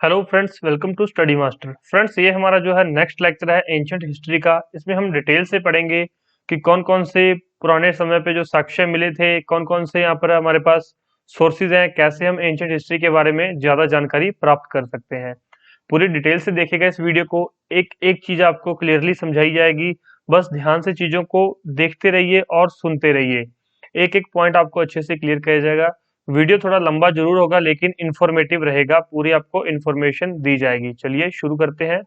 Hello friends, welcome to study master. Friends, ये हमारा जो है नेक्स्ट लेक्चर है एंशियंट हिस्ट्री का। इसमें हम डिटेल से पढ़ेंगे कि कौन कौन से पुराने समय पे जो साक्ष्य मिले थे, कौन कौन से यहाँ पर हमारे पास सोर्सेज हैं, कैसे हम एंशियंट हिस्ट्री के बारे में ज्यादा जानकारी प्राप्त कर सकते हैं। पूरी डिटेल से देखिएगा इस वीडियो को, एक एक चीज आपको क्लियरली समझाई जाएगी। बस ध्यान से चीजों को देखते रहिए और सुनते रहिए, एक एक पॉइंट आपको अच्छे से क्लियर किया जाएगा। वीडियो थोड़ा लंबा जरूर होगा लेकिन इंफॉर्मेटिव रहेगा, पूरी आपको इंफॉर्मेशन दी जाएगी। चलिए शुरू करते हैं।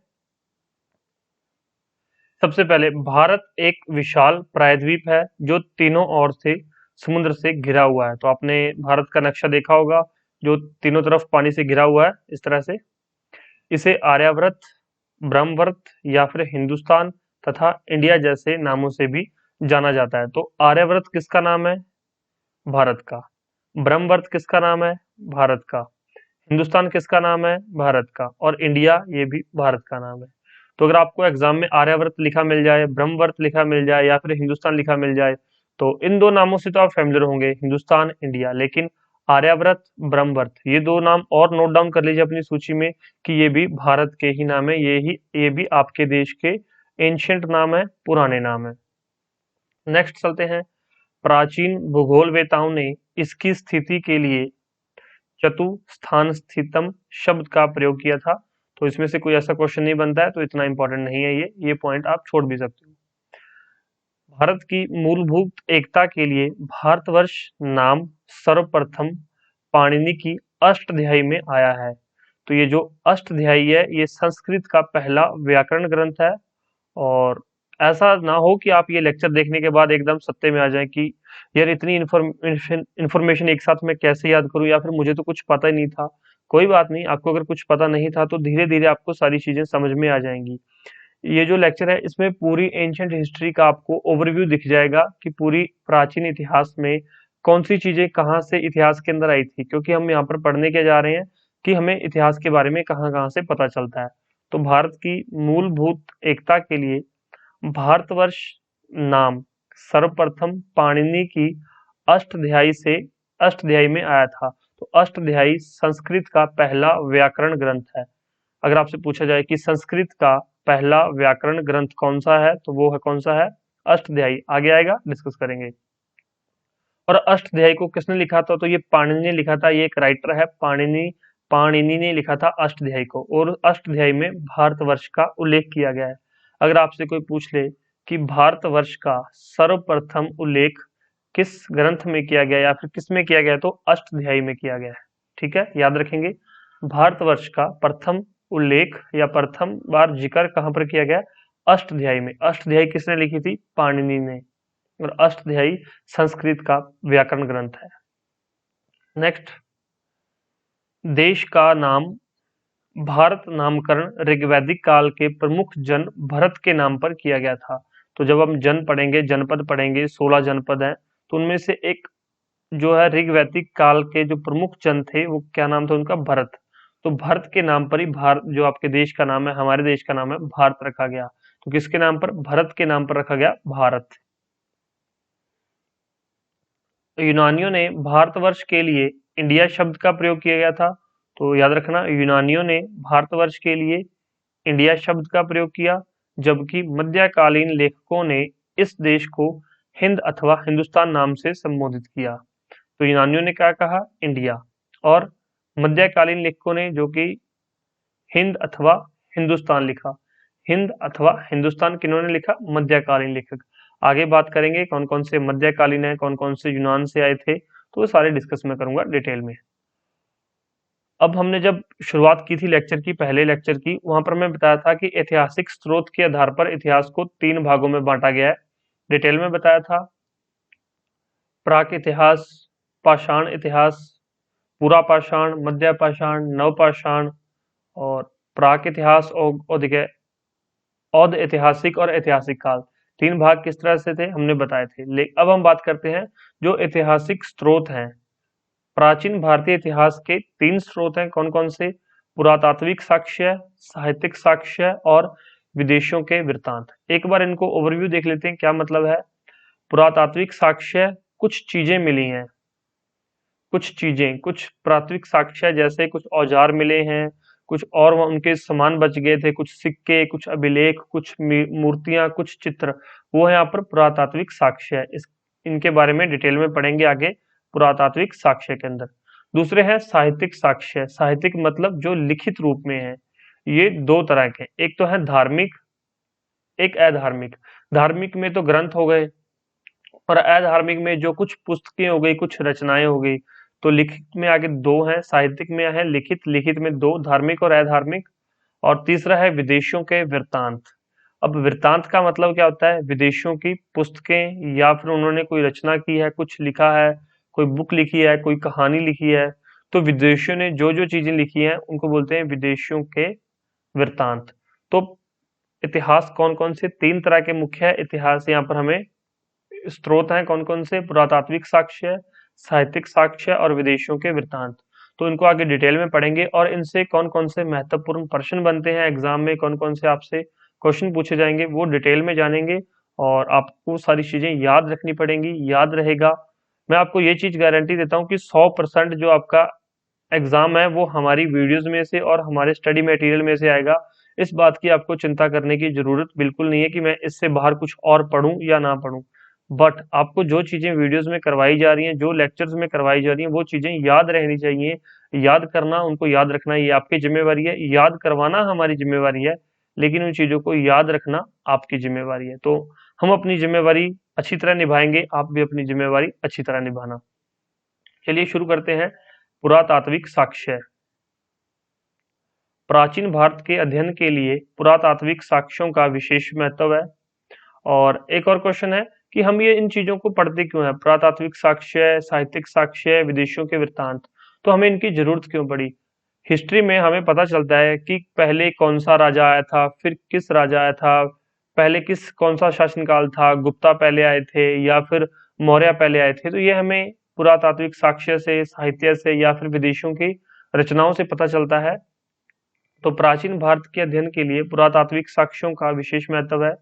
सबसे पहले, भारत एक विशाल प्रायद्वीप है जो तीनों ओर से समुद्र से घिरा हुआ है। तो आपने भारत का नक्शा देखा होगा, जो तीनों तरफ पानी से घिरा हुआ है इस तरह से। इसे आर्यावर्त, ब्रह्मवर्त या फिर हिंदुस्तान तथा इंडिया जैसे नामों से भी जाना जाता है। तो आर्यावर्त किसका नाम है? भारत का। ब्रह्मवर्त किसका नाम है? भारत का। हिंदुस्तान किसका नाम है? भारत का। और इंडिया, ये भी भारत का नाम है। तो अगर आपको एग्जाम में आर्यवर्त लिखा मिल जाए, ब्रह्मवर्त लिखा मिल जाए या फिर हिंदुस्तान लिखा मिल जाए, तो इन दो नामों से तो आप फेमिलियर होंगे, हिंदुस्तान, इंडिया। लेकिन आर्यवर्त, ब्रह्मवर्त, ये दो नाम और नोट डाउन कर लीजिए अपनी सूची में कि ये भी भारत के ही नाम है। ये भी आपके देश के एंशियंट नाम है, पुराने नाम है। नेक्स्ट चलते हैं। प्राचीन भूगोलवेताओं ने इसकी स्थिति के लिए चतुस्थान स्थितम शब्द का प्रयोग किया था। तो इसमें से कोई ऐसा क्वेश्चन नहीं बनता है, तो इतना इंपॉर्टेंट नहीं है ये पॉइंट आप छोड़ भी सकते हो। भारत की मूलभूत एकता के लिए भारतवर्ष नाम सर्वप्रथम पाणिनि की अष्टाध्यायी में आया है। तो ये जो अष्टाध्यायी है, ये संस्कृत का पहला व्याकरण ग्रंथ है। और ऐसा ना हो कि आप ये लेक्चर देखने के बाद एकदम सत्ते में आ जाए कि यार इतनी इन्फॉर्मेशन एक साथ मैं कैसे याद करूं, या फिर मुझे तो कुछ पता ही नहीं था। कोई बात नहीं, आपको अगर कुछ पता नहीं था तो धीरे धीरे आपको सारी चीजें समझ में आ जाएंगी। ये जो लेक्चर है, इसमें पूरी एंशियंट हिस्ट्री का आपको ओवरव्यू दिख जाएगा कि पूरी प्राचीन इतिहास में कौन सी चीजें कहाँ से इतिहास के अंदर आई थी, क्योंकि हम यहाँ पर पढ़ने के जा रहे हैं कि हमें इतिहास के बारे में कहाँ कहाँ से पता चलता है। तो भारत की मूलभूत एकता के लिए भारतवर्ष नाम सर्वप्रथम पाणिनि की अष्टाध्यायी में आया था। तो अष्टाध्यायी संस्कृत का पहला व्याकरण ग्रंथ है। अगर आपसे पूछा जाए कि संस्कृत का पहला व्याकरण ग्रंथ कौन सा है, तो वो है कौन सा है? अष्टाध्यायी। आगे आएगा, डिस्कस करेंगे। और अष्टाध्यायी को किसने लिखा था? तो ये पाणिनि ने लिखा था। ये एक राइटर है, पाणिनि। पाणिनि ने लिखा था अष्टाध्यायी को, और अष्टाध्यायी में भारतवर्ष का उल्लेख किया गया है। अगर आपसे कोई पूछ ले कि भारतवर्ष का सर्वप्रथम उल्लेख किस ग्रंथ में किया गया या फिर किस में किया गया, तो अष्टाध्यायी में किया गया है। ठीक है, याद रखेंगे। भारतवर्ष का प्रथम उल्लेख या प्रथम बार जिक्र कहाँ पर किया गया? अष्टाध्यायी में। अष्टाध्यायी किसने लिखी थी? पाणिनि ने। और अष्टाध्यायी संस्कृत का व्याकरण ग्रंथ है। नेक्स्ट, देश का नाम भारत नामकरण ऋग्वैदिक काल के प्रमुख जन भरत के नाम पर किया गया था। तो जब हम जन पढ़ेंगे, जनपद पढ़ेंगे, 16 जनपद हैं, तो उनमें से एक जो है ऋग्वैदिक काल के जो प्रमुख जन थे, वो क्या नाम था उनका? भरत। तो भरत के नाम पर ही भारत, जो आपके देश का नाम है, हमारे देश का नाम है, भारत रखा गया। तो किसके नाम पर? भरत के नाम पर रखा गया भारत। यूनानियों ने भारतवर्ष के लिए इंडिया शब्द का प्रयोग किया गया था। तो याद रखना, यूनानियों ने भारतवर्ष के लिए इंडिया शब्द का प्रयोग किया, जबकि मध्यकालीन लेखकों ने इस देश को हिंद अथवा हिंदुस्तान नाम से संबोधित किया। तो यूनानियों ने क्या कहा? इंडिया। और मध्यकालीन लेखकों ने जो कि हिंद अथवा हिंदुस्तान लिखा। हिंद अथवा हिंदुस्तान किन्होंने लिखा? मध्यकालीन लेखक। आगे बात करेंगे कौन कौन से मध्यकालीन है, कौन कौन से यूनान से आए थे, तो वो सारे डिस्कस में करूंगा डिटेल में। अब हमने जब शुरुआत की थी लेक्चर की, पहले लेक्चर की, वहां पर मैं बताया था कि ऐतिहासिक स्रोत के आधार पर इतिहास को 3 भागों में बांटा गया है। डिटेल में बताया था। प्राक इतिहास, पाषाण इतिहास, पुरापाषाण, मध्यपाषाण, नवपाषाण, और प्राक इतिहास और देखिए औद ऐतिहासिक और ऐतिहासिक काल। 3 भाग किस तरह से थे हमने बताए थे। अब हम बात करते हैं जो ऐतिहासिक स्रोत हैं। प्राचीन भारतीय इतिहास के 3 स्रोत हैं, कौन कौन से? पुरातात्विक साक्ष्य, साहित्यिक साक्ष्य और विदेशियों के वृत्तांत। एक बार इनको ओवरव्यू देख लेते हैं, क्या मतलब है। पुरातात्विक साक्ष्य, कुछ चीजें मिली हैं, कुछ प्राथमिक साक्ष्य, जैसे कुछ औजार मिले हैं, कुछ और वहाँ उनके सामान बच गए थे, कुछ सिक्के, कुछ अभिलेख, कुछ मूर्तियां, कुछ चित्र, वो यहाँ पर पुरातात्विक साक्ष्य है। इस इनके बारे में डिटेल में पढ़ेंगे आगे पुरातात्विक साक्ष्य के अंदर। दूसरे हैं साहित्यिक साक्ष्य। साहित्यिक मतलब जो लिखित रूप में है। ये दो तरह के, एक तो है धार्मिक, एक अधार्मिक। धार्मिक में तो ग्रंथ हो गए, और अधार्मिक में जो कुछ पुस्तकें हो गई, कुछ रचनाएं हो गई। तो लिखित में आगे दो हैं, साहित्यिक में है लिखित, लिखित में दो, धार्मिक और अधार्मिक। और तीसरा है विदेशियों के वृत्तांत। अब वृत्तांत का मतलब क्या होता है? विदेशियों की पुस्तकें, या फिर उन्होंने कोई रचना की है, कुछ लिखा है, कोई बुक लिखी है, कोई कहानी लिखी है, तो विदेशियों ने जो जो चीजें लिखी हैं उनको बोलते हैं विदेशियों के वृत्तांत। तो इतिहास कौन कौन से, तीन तरह के मुख्य है इतिहास यहाँ पर हमें स्रोत हैं कौन कौन से? पुरातात्विक साक्ष्य, साहित्यिक साक्ष्य और विदेशियों के वृत्तांत। तो इनको आगे डिटेल में पढ़ेंगे, और इनसे कौन कौन से महत्वपूर्ण प्रश्न बनते हैं एग्जाम में, कौन कौन से आपसे क्वेश्चन पूछे जाएंगे वो डिटेल में जानेंगे। और आपको सारी चीजें याद रखनी पड़ेंगी, याद रहेगा। मैं आपको ये चीज गारंटी देता हूँ कि 100% जो आपका एग्जाम है वो हमारी वीडियोस में से और हमारे स्टडी मटेरियल में से आएगा। इस बात की आपको चिंता करने की जरूरत बिल्कुल नहीं है कि मैं इससे बाहर कुछ और पढूं या ना पढूं। बट आपको जो चीजें वीडियोस में करवाई जा रही हैं, जो लेक्चर्स में करवाई जा रही हैं, वो चीजें याद रहनी चाहिए। याद करना, उनको याद रखना ये आपकी जिम्मेवारी है, याद करवाना हमारी जिम्मेवारी है, लेकिन उन चीजों को याद रखना आपकी जिम्मेवारी है। तो हम अपनी जिम्मेवारी अच्छी तरह निभाएंगे, आप भी अपनी जिम्मेवारी अच्छी तरह निभाना। चलिए शुरू करते हैं। पुरातात्विक साक्ष्य। प्राचीन भारत के अध्ययन के लिए पुरातात्विक साक्ष्यों का विशेष महत्व है। और एक और क्वेश्चन है कि हम ये इन चीजों को पढ़ते क्यों है? पुरातात्विक साक्ष्य, साहित्यिक साक्ष्य, विदेशियों के वृत्तांत, तो हमें इनकी जरूरत क्यों पड़ी? हिस्ट्री में हमें पता चलता है कि पहले कौन सा राजा आया था, फिर किस राजा आया था, पहले कौन सा शासनकाल था, गुप्ता पहले आए थे या फिर मौर्य पहले आए थे। तो ये हमें पुरातात्विक साक्ष्य से, साहित्य से या फिर विदेशियों की रचनाओं से पता चलता है। तो प्राचीन भारत के अध्ययन के लिए पुरातात्विक साक्ष्यों का विशेष महत्व है।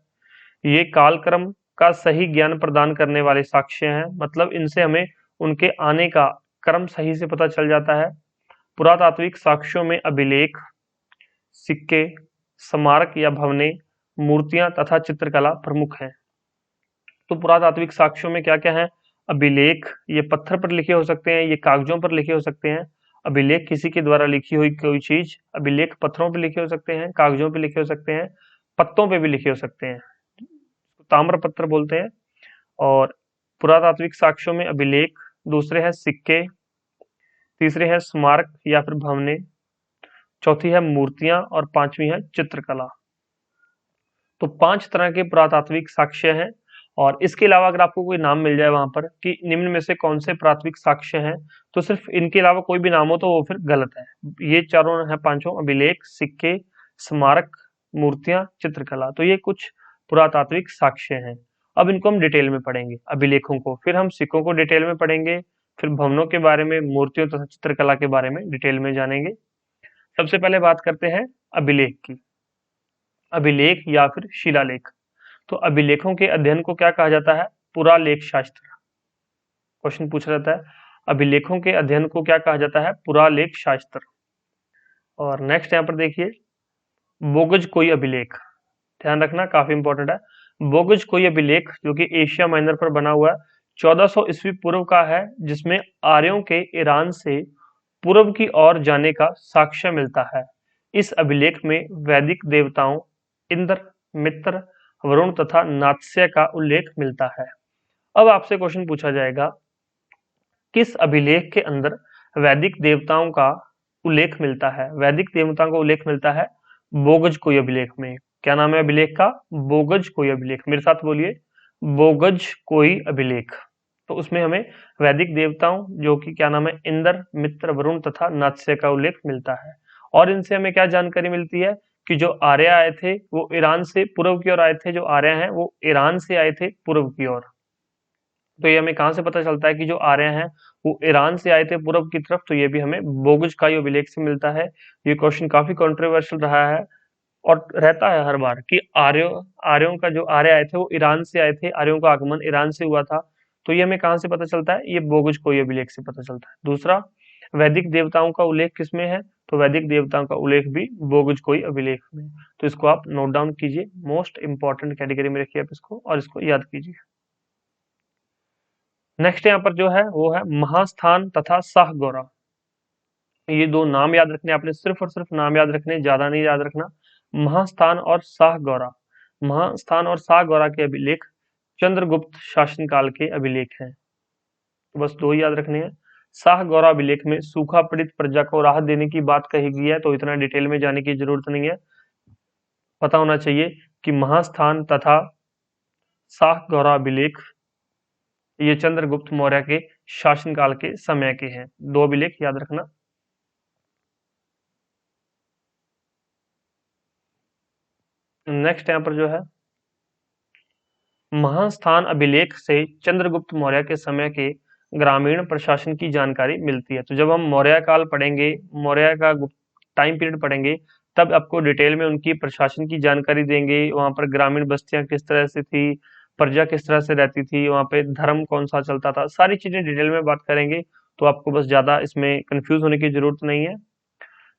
ये कालक्रम का सही ज्ञान प्रदान करने वाले साक्ष्य हैं, मतलब इनसे हमें उनके आने का क्रम सही से पता चल जाता है। पुरातात्विक साक्ष्यों में अभिलेख, सिक्के, स्मारक या भवनें, मूर्तियां तथा चित्रकला प्रमुख हैं। तो पुरातात्विक साक्ष्यों में क्या क्या है? अभिलेख, ये पत्थर पर लिखे हो सकते हैं, ये कागजों पर लिखे हो सकते हैं। अभिलेख किसी के द्वारा लिखी हुई कोई चीज, अभिलेख पत्थरों पर लिखे हो सकते हैं, कागजों पर लिखे हो सकते हैं, पत्तों पे भी लिखे हो सकते हैं, ताम्र पत्र बोलते हैं। और पुरातात्विक साक्ष्यों में अभिलेख, दूसरे हैं सिक्के, तीसरे है स्मारक या फिर भवनें, चौथी है मूर्तियां और पांचवी है चित्रकला। तो 5 तरह के पुरातात्विक साक्ष्य हैं। और इसके अलावा अगर आपको कोई नाम मिल जाए वहां पर कि निम्न में से कौन से पुरातात्विक साक्ष्य हैं, तो सिर्फ इनके अलावा कोई भी नाम हो तो वो फिर गलत है। ये चारों है, पांचों, अभिलेख, सिक्के, स्मारक, मूर्तियां, चित्रकला, तो ये कुछ पुरातात्विक साक्ष्य हैं। अब इनको हम डिटेल में पढ़ेंगे, अभिलेखों को, फिर हम सिक्कों को डिटेल में पढ़ेंगे, फिर भवनों के बारे में, मूर्तियों तथा चित्रकला के बारे में डिटेल में जानेंगे। सबसे पहले बात करते हैं अभिलेख की। अभिलेख या फिर शिलालेख। तो अभिलेखों के अध्ययन को क्या कहा जाता है? पुरालेख शास्त्र। क्वेश्चन पूछा जाता है, अभिलेखों के अध्ययन को क्या कहा जाता है? पुरालेख शास्त्र। और नेक्स्ट यहाँ पर देखिए, बोगज कोई अभिलेख, ध्यान रखना काफी इंपॉर्टेंट है। बोगज कोई अभिलेख जो कि एशिया माइनर पर बना हुआ है, 1400 ईस्वी पूर्व का है, जिसमें आर्यों के ईरान से पूर्व की ओर जाने का साक्ष्य मिलता है। इस अभिलेख में वैदिक देवताओं इंद्र, मित्र, वरुण तथा नात्स्य का उल्लेख मिलता है। अब आपसे क्वेश्चन पूछा जाएगा, किस अभिलेख के अंदर वैदिक देवताओं का उल्लेख मिलता है? वैदिक देवताओं का उल्लेख मिलता है बोगज कोई अभिलेख में। क्या नाम है अभिलेख का? बोगज कोई अभिलेख। मेरे साथ बोलिए, बोगज कोई अभिलेख। तो उसमें हमें वैदिक देवताओं जो कि क्या नाम है, इंद्र, मित्र, वरुण तथा नात्स्य का उल्लेख मिलता है। और इनसे हमें क्या जानकारी मिलती है कि जो आर्य आए थे वो ईरान से पूर्व की ओर आए थे, जो आर्य हैं वो ईरान से आए थे पूर्व की ओर। तो ये हमें कहां से पता चलता है कि जो आर्य हैं वो ईरान से आए थे पूर्व की तरफ? तो ये भी हमें बोगज का अभिलेख से मिलता है। ये क्वेश्चन काफी कंट्रोवर्शियल रहा है और रहता है हर बार कि आर्यों का जो आर्य आए थे वो ईरान से आए थे, आर्यों का आगमन ईरान से हुआ था। तो ये हमें कहां से पता चलता है? ये बोगज कोई अभिलेख से पता चलता है। दूसरा, वैदिक देवताओं का उल्लेख किसमें है? तो वैदिक देवताओं का उल्लेख भी बोगजकोई अभिलेख में। तो इसको आप नोट डाउन कीजिए, मोस्ट इंपॉर्टेंट कैटेगरी में रखिए आप इसको और इसको याद कीजिए। नेक्स्ट यहाँ पर जो है वो है महास्थान तथा साहगौरा। ये दो नाम याद रखने, आपने सिर्फ और सिर्फ नाम याद रखने, ज्यादा नहीं याद रखना। महास्थान और साहगौरा, महास्थान और साहगौरा के अभिलेख चंद्रगुप्त शासनकाल के अभिलेख हैं। तो बस दो ही याद रखने हैं। साहगौरा अभिलेख में सूखा पीड़ित प्रजा को राहत देने की बात कही गई है, तो इतना डिटेल में जाने की जरूरत नहीं है। पता होना चाहिए कि महास्थान तथा साहगौरा अभिलेख ये चंद्रगुप्त मौर्य के शासनकाल के समय के हैं। दो अभिलेख याद रखना। नेक्स्ट यहाँ पर जो है महास्थान अभिलेख से चंद्रगुप्त मौर्य के समय के ग्रामीण प्रशासन की जानकारी मिलती है। तो जब हम मौर्य काल पढ़ेंगे, मौर्य का टाइम पीरियड पढ़ेंगे, तब आपको डिटेल में उनकी प्रशासन की जानकारी देंगे। वहां पर ग्रामीण बस्तियां किस तरह से थी, प्रजा किस तरह से रहती थी, वहां पे धर्म कौन सा चलता था, सारी चीजें डिटेल में बात करेंगे। तो आपको बस ज्यादा इसमें कंफ्यूज होने की जरूरत नहीं है।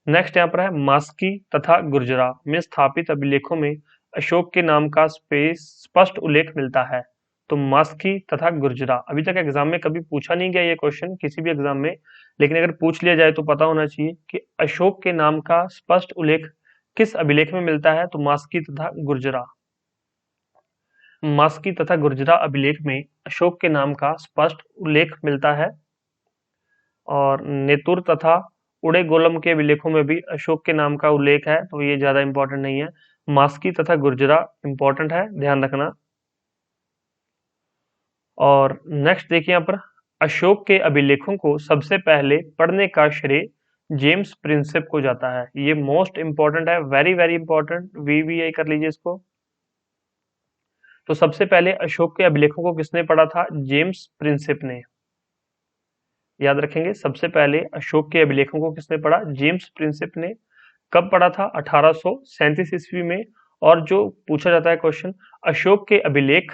नेक्स्ट यहाँ पर है मास्की तथा गुर्जरा में स्थापित अभिलेखों में अशोक के नाम का स्पष्ट उल्लेख मिलता है। तो मास्की तथा गुर्जरा, अभी तक एग्जाम में कभी पूछा नहीं गया ये क्वेश्चन किसी भी एग्जाम में, लेकिन अगर पूछ लिया जाए तो पता होना चाहिए कि अशोक के नाम का स्पष्ट उल्लेख किस अभिलेख में मिलता है। तो मास्की तथा गुर्जरा, मास्की तथा गुर्जरा अभिलेख में अशोक के नाम का स्पष्ट उल्लेख मिलता है। और नेतुर तथा उड़ेगोलम के अभिलेखों में भी अशोक के नाम का उल्लेख है, तो ये ज्यादा इंपॉर्टेंट नहीं है। मास्की तथा गुर्जरा इंपॉर्टेंट है, ध्यान रखना। और नेक्स्ट देखिए यहाँ पर अशोक के अभिलेखों को सबसे पहले पढ़ने का श्रेय जेम्स प्रिंसेप को जाता है। ये मोस्ट इंपॉर्टेंट है, वेरी वेरी इंपॉर्टेंट, वीवीआई कर लीजिए इसको। तो सबसे पहले अशोक के अभिलेखों को किसने पढ़ा था? जेम्स प्रिंसेप ने। याद रखेंगे, सबसे पहले अशोक के अभिलेखों को किसने पढ़ा? जेम्स प्रिंसेप ने। कब पढ़ा था? 1837 ईस्वी में। और जो पूछा जाता है क्वेश्चन, अशोक के अभिलेख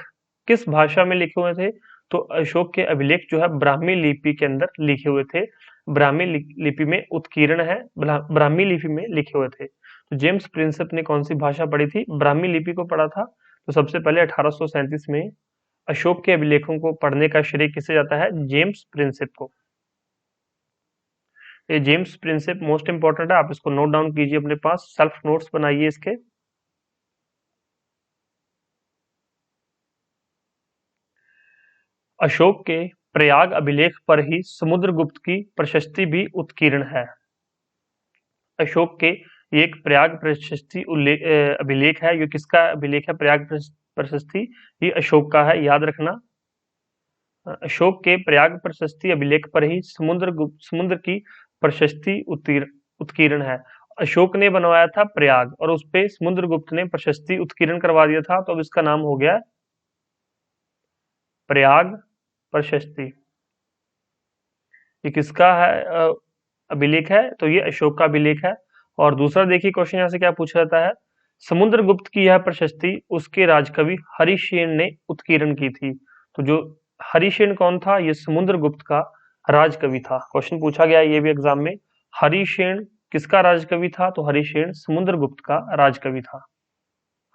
किस भाषा में लिखे हुए थे? तो अशोक के अभिलेख जो है ब्राह्मी लिपि के अंदर लिखे हुए थे। ब्राह्मी लिपि में उत्कीर्ण है, ब्राह्मी लिपि में लिखे हुए थे। तो जेम्स प्रिंसेप ने कौन सी भाषा पढ़ी थी? ब्राह्मी लिपि को पढ़ा था। तो सबसे पहले 1837 में अशोक के अभिलेखों को पढ़ने का श्रेय किसे जाता है? जेम्स प्रिंसेप को। ये जेम्स प्रिंसेप मोस्ट इंपॉर्टेंट है, आप इसको नोट डाउन कीजिए अपने पास, सेल्फ नोट्स बनाइए इसके। अशोक के प्रयाग अभिलेख पर ही समुद्रगुप्त की प्रशस्ति भी उत्कीर्ण है। अशोक के एक प्रयाग प्रशस्ति अभिलेख है। ये किसका अभिलेख है? प्रयाग प्रशस्ति, ये अशोक का है, याद रखना। अशोक के प्रयाग प्रशस्ति अभिलेख पर ही समुद्र की प्रशस्ति उत्कीर्ण है। अशोक ने बनवाया था प्रयाग और उस पे समुद्रगुप्त ने प्रशस्ति उत्कीर्ण करवा दिया था, तो अब इसका नाम हो गया प्रयाग प्रशस्ति। ये किसका है अभिलेख है? तो ये अशोक का अभिलेख है। और दूसरा देखिए क्वेश्चन यहाँ से क्या पूछा जाता है, समुद्रगुप्त की यह प्रशस्ति उसके राजकवि हरिसेन ने उत्कीर्ण की थी। तो जो हरिसेन कौन था? ये समुद्रगुप्त का राजकवि था। क्वेश्चन पूछा गया ये भी एग्जाम में, हरिसेन किसका राजकवि था? तो हरिसेन समुद्रगुप्त का राजकवि था।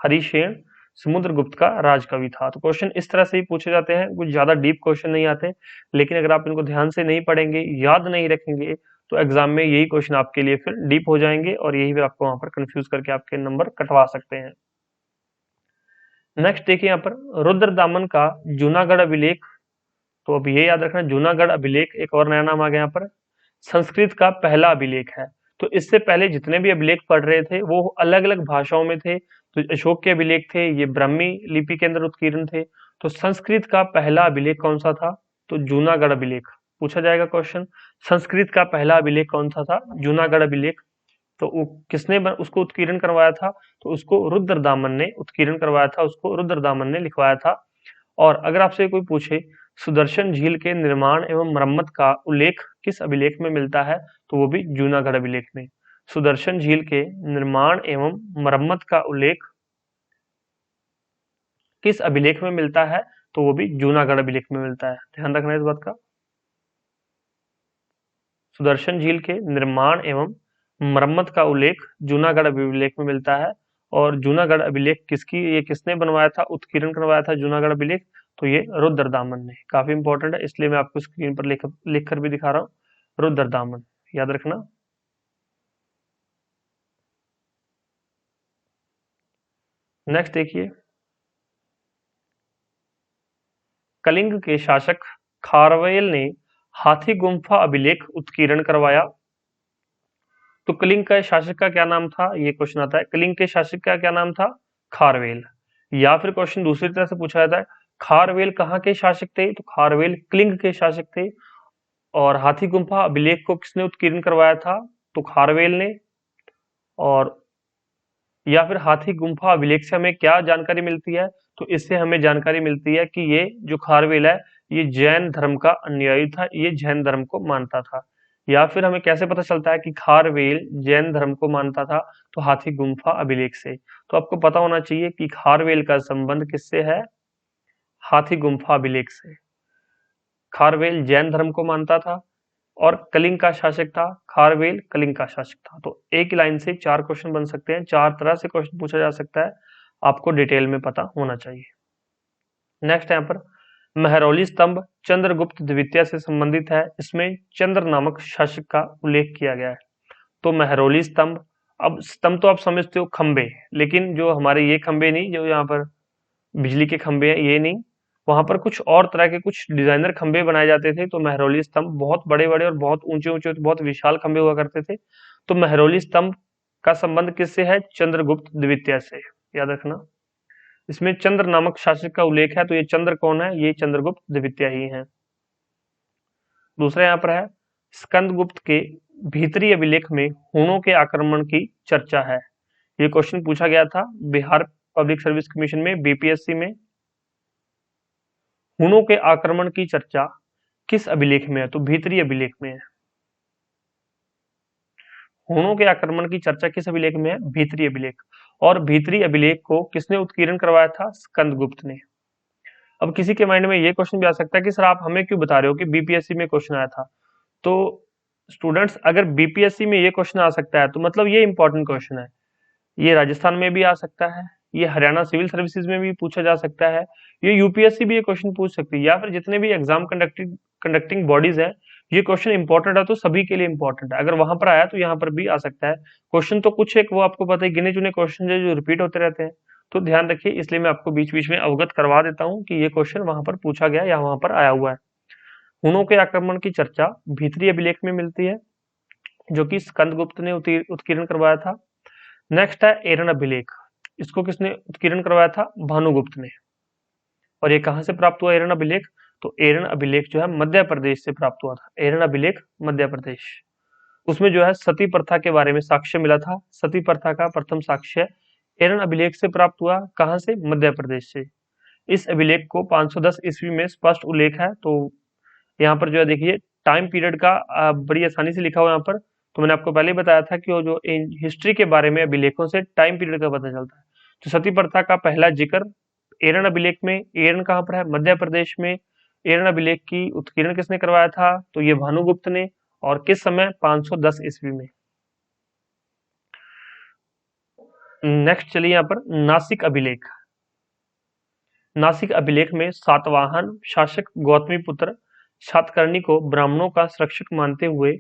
हरिसेन समुद्रगुप्त का राजकवि था। तो क्वेश्चन इस तरह से ही पूछे जाते हैं, कुछ ज्यादा डीप क्वेश्चन नहीं आते, लेकिन अगर आप इनको ध्यान से नहीं पढ़ेंगे, याद नहीं रखेंगे, तो एग्जाम में यही क्वेश्चन आपके लिए फिर डीप हो जाएंगे और यही भी आपको वहां पर कंफ्यूज करके आपके नंबर कटवा सकते हैं। नेक्स्ट देखिए यहाँ पर रुद्रदामन का जूनागढ़ अभिलेख। तो अब ये याद रखना, जूनागढ़ अभिलेख एक और नया नाम आ गया यहाँ पर, संस्कृत का पहला अभिलेख है। तो इससे पहले जितने भी अभिलेख पढ़ रहे थे वो अलग अलग भाषाओं में थे। तो अशोक के अभिलेख थे, ये ब्राह्मी लिपि के अंदर उत्कीर्ण थे। तो संस्कृत का पहला अभिलेख कौन सा था? तो जूनागढ़ अभिलेख। पूछा जाएगा क्वेश्चन, संस्कृत का पहला अभिलेख कौन सा था? जूनागढ़ अभिलेख। तो किसने उसको उत्कीर्ण करवाया था? तो उसको रुद्रदामन ने उत्कीर्ण करवाया था, उसको रुद्रदामन ने लिखवाया था। और अगर आपसे कोई पूछे सुदर्शन झील के निर्माण एवं मरम्मत का उल्लेख किस अभिलेख में मिलता है? तो वो भी जूनागढ़ अभिलेख में। सुदर्शन झील के निर्माण एवं मरम्मत का उल्लेख किस अभिलेख में मिलता है? तो वो भी जूनागढ़ अभिलेख में मिलता है, ध्यान रखना इस बात का। सुदर्शन झील के निर्माण एवं मरम्मत का उल्लेख जूनागढ़ अभिलेख में मिलता है। और जूनागढ़ अभिलेख ये किसने बनवाया था, उत्कीर्ण करवाया था जूनागढ़ अभिलेख? तो ये रुद्रदामन ने। काफी इंपॉर्टेंट है, इसलिए मैं आपको स्क्रीन पर लिख कर भी दिखा रहा हूँ। रुद्रदामन, याद रखना। नेक्स्ट देखिए, कलिंग के शासक खारवेल ने हाथी गुम्फा अभिलेख उत्कीर्ण करवाया। तो कलिंग का शासक का क्या नाम था, ये क्वेश्चन आता है। कलिंग के शासक का क्या नाम था? खारवेल। या फिर क्वेश्चन दूसरी तरह से पूछा जाता है, खारवेल कहाँ के शासक थे? तो खारवेल कलिंग के शासक थे। और हाथी गुम्फा अभिलेख को किसने उत्कीर्ण करवाया था? तो खारवेल ने। और या फिर हाथी गुम्फा अभिलेख से हमें क्या जानकारी मिलती है? तो इससे हमें जानकारी मिलती है कि ये जो खारवेल है, ये जैन धर्म का अनुयायी था, ये जैन धर्म को मानता था। या फिर हमें कैसे पता चलता है कि खारवेल जैन धर्म को मानता था? तो हाथी गुम्फा अभिलेख से। तो आपको पता होना चाहिए कि खारवेल का संबंध किससे है? हाथी गुम्फा अभिलेख से। खारवेल जैन धर्म को मानता था और कलिंग का शासक था। खारवेल कलिंग का शासक था। तो एक ही लाइन से 4 क्वेश्चन बन सकते हैं, 4 तरह से क्वेश्चन पूछा जा सकता है, आपको डिटेल में पता होना चाहिए। नेक्स्ट यहाँ पर महरौली स्तंभ चंद्रगुप्त द्वितीय से संबंधित है। इसमें चंद्र नामक शासक का उल्लेख किया गया है। तो महरौली स्तंभ, अब स्तंभ तो आप समझते हो खंबे, लेकिन जो हमारे ये खंबे नहीं, जो यहाँ पर बिजली के खंबे हैं, ये नहीं। वहां पर कुछ और तरह के कुछ डिजाइनर खंबे बनाए जाते थे। तो महरौली स्तंभ बहुत बड़े बड़े और बहुत ऊंचे ऊंचे, बहुत विशाल खंबे हुआ करते थे। तो महरौली स्तंभ का संबंध किससे है? चंद्रगुप्त द्वितीय से, याद रखना। इसमें चंद्र नामक शासक का उल्लेख है। तो ये चंद्र कौन है? ये चंद्रगुप्त द्वितीय ही है। दूसरा यहाँ पर है, स्कंदगुप्त के भीतरी अभिलेख में हूणों के आक्रमण की चर्चा है। ये क्वेश्चन पूछा गया था बिहार पब्लिक सर्विस कमीशन में, बीपीएससी में। हूणों के आक्रमण की चर्चा किस अभिलेख में है? तो भीतरी अभिलेख में है। हूणों के आक्रमण की चर्चा किस अभिलेख में है? भीतरी अभिलेख। और भीतरी अभिलेख को किसने उत्कीर्ण करवाया था? स्कंदगुप्त ने। अब किसी के माइंड में ये क्वेश्चन भी आ सकता है कि सर आप हमें क्यों बता रहे हो कि बीपीएससी में क्वेश्चन आया था? तो स्टूडेंट्स, अगर बीपीएससी में ये क्वेश्चन आ सकता है तो मतलब ये इंपॉर्टेंट क्वेश्चन है। ये राजस्थान में भी आ सकता है, ये हरियाणा सिविल सर्विसेज में भी पूछा जा सकता है, ये यूपीएससी भी ये क्वेश्चन पूछ सकती है, या फिर जितने भी एग्जाम कंडक्टिंग बॉडीज है, ये क्वेश्चन इंपॉर्टेंट है तो सभी के लिए इंपॉर्टेंट है। अगर वहां पर आया तो यहाँ पर भी आ सकता है। क्वेश्चन तो कुछ एक वो आपको पता है, गिने चुने क्वेश्चन जो रिपीट होते रहते हैं। तो ध्यान रखिए, इसलिए मैं आपको बीच बीच में अवगत करवा देता हूँ कि ये क्वेश्चन वहां पर पूछा गया या वहां पर आया हुआ है। हुनों के आक्रमण की चर्चा भीतरी अभिलेख में मिलती है, जो कि स्कंदगुप्त ने उत्कीर्ण करवाया था। नेक्स्ट है एरन अभिलेख। इसको किसने उत्कीर्ण करवाया था? भानुगुप्त ने। और ये कहां से प्राप्त हुआ एरन अभिलेख? तो एरन अभिलेख जो है मध्य प्रदेश से प्राप्त हुआ था। एरन अभिलेख मध्य प्रदेश। उसमें जो है सती प्रथा के बारे में साक्ष्य मिला था। सती प्रथा का प्रथम साक्ष्य एरन अभिलेख से प्राप्त हुआ। कहां से? मध्य प्रदेश से। इस अभिलेख को 510 ईस्वी में स्पष्ट उल्लेख है। तो यहाँ पर जो है देखिए, टाइम पीरियड का बड़ी आसानी से लिखा हुआ यहाँ पर। तो मैंने आपको पहले ही बताया था कि वो जो हिस्ट्री के बारे में अभिलेखों से टाइम पीरियड का पता चलता है। तो सती प्रथा का पहला जिक्र एरन अभिलेख में। एरन कहाँ पर है? मध्य प्रदेश में। एरन अभिलेख की उत्कीर्ण किसने करवाया था? तो ये भानुगुप्त ने। और किस समय? 510 ईस्वी में। नेक्स्ट चलिए यहाँ पर नासिक अभिलेख। नासिक अभिलेख में सातवाहन शासक गौतमीपुत्र सातकर्णी को ब्राह्मणों का संरक्षक मानते हुए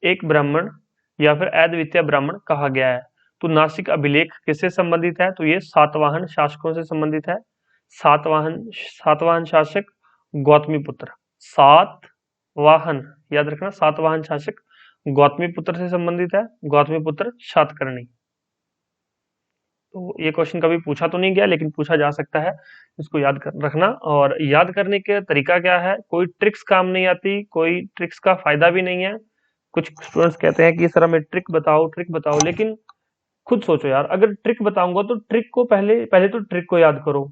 एक ब्राह्मण या फिर अद्वितीय ब्राह्मण कहा गया है। तो नासिक अभिलेख किससे संबंधित है? तो ये सातवाहन शासकों से संबंधित है। सातवाहन शासक गौतमीपुत्र। सातवाहन, याद रखना, सातवाहन शासक गौतमीपुत्र से संबंधित है। गौतमीपुत्र सातकर्णी। तो ये क्वेश्चन कभी पूछा तो नहीं गया, लेकिन पूछा जा सकता है। इसको याद रखना। और याद करने का तरीका क्या है? कोई ट्रिक्स काम नहीं आती, कोई ट्रिक्स का फायदा भी नहीं है। कुछ स्टूडेंट्स कहते हैं कि सर हमें ट्रिक बताओ, लेकिन खुद सोचो यार, अगर ट्रिक बताऊंगा तो ट्रिक को पहले पहले तो ट्रिक को याद करो,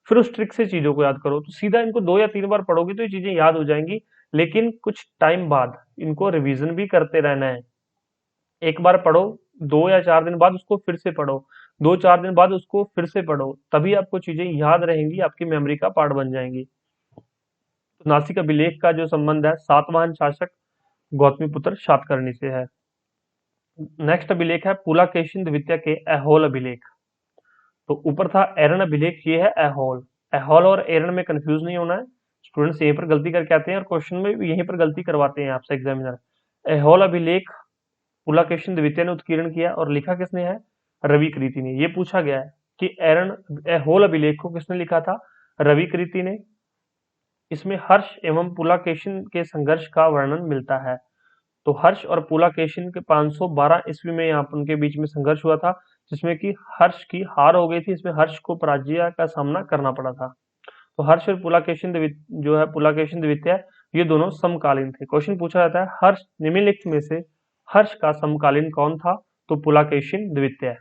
फिर उस ट्रिक से चीजों को याद करो। तो सीधा इनको 2 या 3 बार पढ़ोगे तो ये चीजें याद हो जाएंगी। लेकिन कुछ टाइम बाद इनको रिवीजन भी करते रहना है। एक बार पढ़ो, 2 या 4 दिन बाद उसको फिर से पढ़ो, 2-4 दिन बाद उसको फिर से पढ़ो, तभी आपको चीजें याद रहेंगी, आपकी मेमोरी का पार्ट बन जाएंगी। तो नासिक अभिलेख का जो संबंध है सातवाहन शासक गौतमीपुत्र सातकर्णी से है। नेक्स्ट अभिलेख है पुलाकेशिन द्वितीय के ऐहोल अभिलेख। तो ऊपर था एरन अभिलेख, ये है ऐहोल। ऐहोल और एरन में कंफ्यूज नहीं होना है, स्टूडेंट्स यहीं पर गलती करके आते हैं और क्वेश्चन में भी यहीं पर गलती करवाते हैं आपसे एग्जामिनर। ऐहोल अभिलेख पुलाकेशिन द्वितीय ने उत्कीर्ण किया और लिखा किसने है? रवि कृति ने। ये पूछा गया है कि एरन ऐहोल अभिलेख को किसने लिखा था? रवि कृति ने। इसमें हर्ष एवं पुलाकेशिन के संघर्ष का वर्णन मिलता है। तो हर्ष और पुलाकेशिन के 512 ईस्वी में यहाँ पर उनके बीच में संघर्ष हुआ था, जिसमें कि हर्ष की हार हो गई थी। इसमें हर्ष को पराजय का सामना करना पड़ा था। तो हर्ष और पुलाकेशिन जो है पुलाकेशिन द्वितीय, ये दोनों समकालीन थे। क्वेश्चन पूछा जाता है हर्ष निम्नलिखित में से हर्ष का समकालीन कौन था? तो पुलाकेशिन द्वितीय।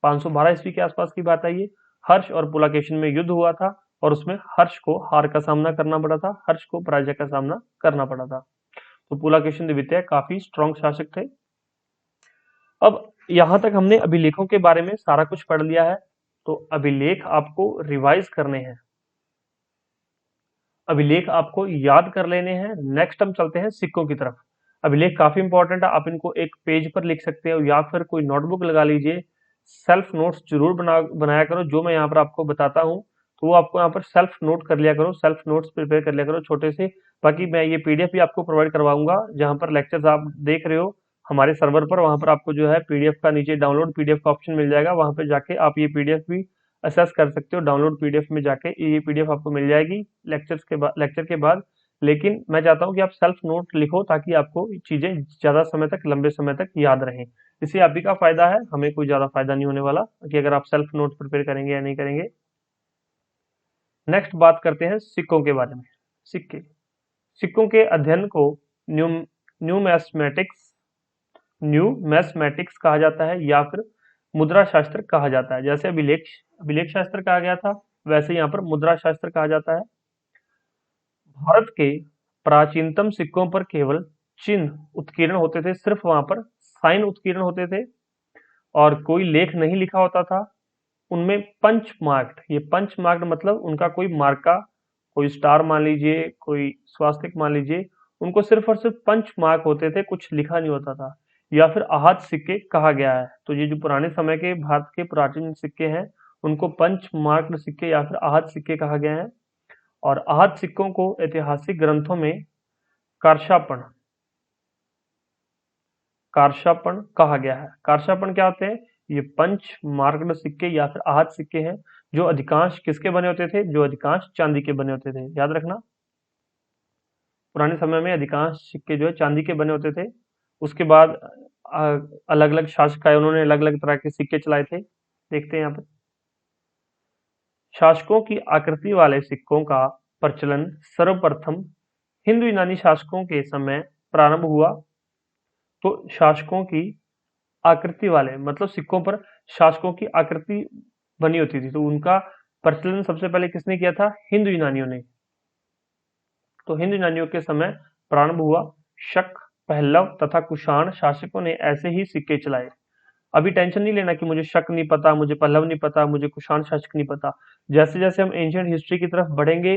512 ईस्वी के आसपास की बात है ये। हर्ष और पुलाकेशिन में युद्ध हुआ था और उसमें हर्ष को हार का सामना करना पड़ा था, हर्ष को पराजय का सामना करना पड़ा था। तो पुलाकेशिन द्वितीय काफी स्ट्रॉन्ग शासक थे। अब यहां तक हमने अभिलेखों के बारे में सारा कुछ पढ़ लिया है। तो अभिलेख आपको रिवाइज करने हैं, अभिलेख आपको याद कर लेने हैं। नेक्स्ट हम चलते हैं सिक्कों की तरफ। अभिलेख काफी इंपॉर्टेंट है, आप इनको एक पेज पर लिख सकते हो या फिर कोई नोटबुक लगा लीजिए। सेल्फ नोट्स जरूर बनाया करो, जो मैं यहाँ पर आपको बताता हूँ तो वो आपको यहाँ पर सेल्फ नोट कर लिया करो, सेल्फ नोट्स प्रिपेयर कर लिया करो छोटे से। बाकी मैं ये पीडीएफ भी आपको प्रोवाइड करवाऊंगा, जहाँ पर लेक्चर्स आप देख रहे हो हमारे सर्वर पर, वहां पर आपको जो है पीडीएफ का नीचे डाउनलोड पीडीएफ का ऑप्शन मिल जाएगा, वहां पे जाके आप ये पीडीएफ भी असेस कर सकते हो। डाउनलोड पीडीएफ में जाके ये पीडीएफ आपको मिल जाएगी लेक्चर के बाद। लेकिन मैं चाहता हूँ कि आप सेल्फ नोट लिखो ताकि आपको चीजें ज्यादा समय तक, लंबे समय तक याद रहें। इससे आप ही का फायदा है, हमें कोई ज्यादा फायदा नहीं होने वाला कि अगर आप सेल्फ नोट प्रिपेयर करेंगे या नहीं करेंगे। नेक्स्ट बात करते हैं सिक्कों के बारे में। सिक्के, सिक्कों के अध्ययन को न्यू न्यूमैस्मेटिक्स न्यूमैस्मेटिक्स कहा जाता है या फिर मुद्रा शास्त्र कहा जाता है। जैसे अभिलेख अभिलेख शास्त्र कहा गया था, वैसे यहाँ पर मुद्रा शास्त्र कहा जाता है। भारत के प्राचीनतम सिक्कों पर केवल चिन्ह उत्कीर्ण होते थे, सिर्फ वहां पर साइन उत्कीर्ण होते थे और कोई लेख नहीं लिखा होता था। उनमें पंच मार्क्ड, ये पंच मार्क्ड मतलब उनका कोई मार्का, कोई स्टार मान लीजिए, कोई स्वास्तिक मान लीजिए, उनको सिर्फ और सिर्फ पंच मार्क होते थे, कुछ लिखा नहीं होता था। या फिर आहत सिक्के कहा गया है। तो ये जो पुराने समय के भारत के प्राचीन सिक्के हैं, उनको पंच मार्क्ड सिक्के या फिर आहत सिक्के कहा गया है। और आहत सिक्कों को ऐतिहासिक ग्रंथों में कार्षापण कार्षापण कहा गया है। कार्षापण क्या होते हैं? ये पंच मार्क्ड सिक्के या फिर आहत सिक्के हैं, जो अधिकांश किसके बने होते थे? जो अधिकांश चांदी के बने होते थे। याद रखना, पुराने समय में अधिकांश सिक्के जो है चांदी के बने होते थे। उसके बाद अलग अलग शासक आए, उन्होंने अलग अलग तरह के सिक्के चलाए थे। देखते हैं यहाँ पर शासकों की आकृति वाले सिक्कों का प्रचलन सर्वप्रथम हिंदू यूनानी शासकों के समय प्रारंभ हुआ। तो शासकों की आकृति वाले मतलब सिक्कों पर शासकों की आकृति बनी होती थी, तो उनका प्रचलन सबसे पहले किसने किया था? हिंदू यूनानियों ने। तो हिंदू यूनानियों के समय प्रारंभ हुआ। शक, पहलव तथा कुषाण शासकों ने ऐसे ही सिक्के चलाए। अभी टेंशन नहीं लेना कि मुझे शक नहीं पता, मुझे पल्लव नहीं पता, मुझे कुषाण शासक नहीं पता। जैसे जैसे हम एंशियंट हिस्ट्री की तरफ बढ़ेंगे,